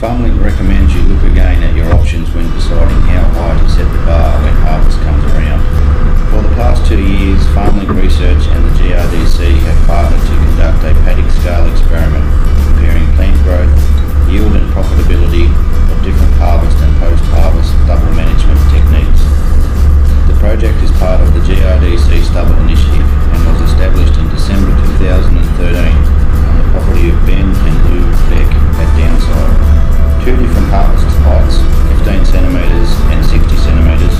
FarmLink recommends you look again at your options when deciding how high to set the bar when harvest comes around. For the past 2 years, FarmLink Research and the GRDC have partnered to conduct a paddock scale experiment comparing plant growth, yield and profitability of different harvest and post-harvest stubble management techniques. The project is part of the GRDC Stubble Initiative and was established in December 2013 on the property of Ben and Lou Beck at Downside. 2 different harvest heights, 15 centimetres and 60 centimetres,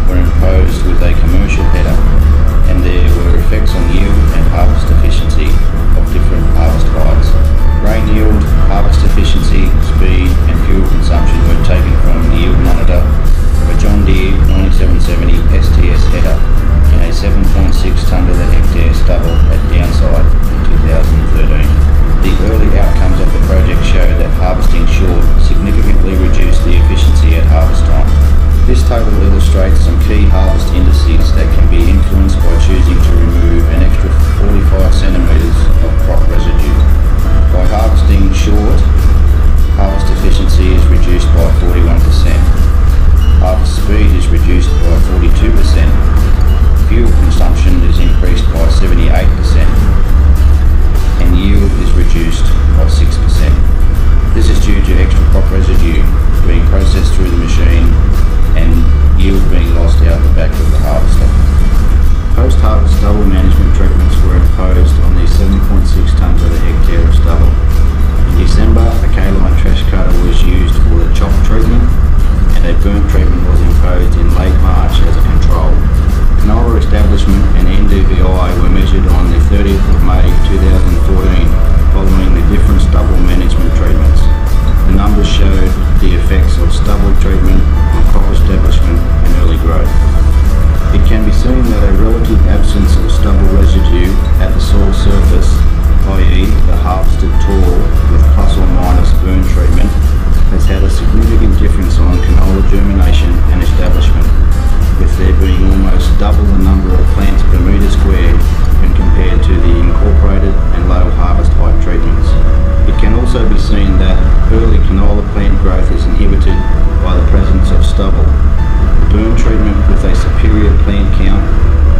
were imposed with a commercial header, and there were effects on yield and harvest efficiency of different harvest heights. Grain yield, harvest efficiency, speed and fuel consumption were taken from the yield monitor of a John Deere 9770 STS header in a 7.6 tonne to the hectare stubble at Downside in 2013. The early outcomes of the project show that harvesting short significantly reduced the efficiency at harvest time. This table illustrates some key harvest indices that can be influenced by choosing to remove an extra 45 centimetres of crop residue. By harvesting short, harvest efficiency is reduced by 41%. Harvest speed is reduced by 42%. Fuel consumption is increased by 78%. And yield is reduced by 6%. This is due to extra crop residue being processed through the machine and yield being lost out the back of the harvester. Post-harvest stubble management treatments were imposed on the 7.6 tonnes of the hectare of stubble. In December, a K-line trash cutter was used for the chop treatment, and a burn treatment was imposed in late March as a control. Canola establishment and NDVI were measured on the 30th of May 2014 following the different stubble management treatments. The numbers showed the effects of stubble treatment on crop establishment and early growth. It can be seen that a relative absence of stubble residue at the soil surface, i.e. the harvested tall with plus or minus burn treatment, has had a significant difference on canola germination and establishment, with there being almost double the number of plants per metre squared when compared to the incorporated and low harvest height treatments. It can also be seen that early canola plant growth is inhibited by the presence of stubble. The burn treatment with a superior plant count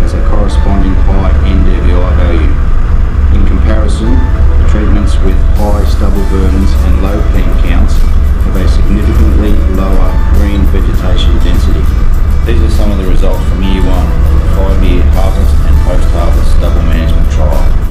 has a corresponding high NDVI value. In comparison, the treatments with high stubble burdens and low plant counts have a significantly lower green vegetation density. These are some of the results from year 1 of the 5-year harvest and post-harvest stubble management trial.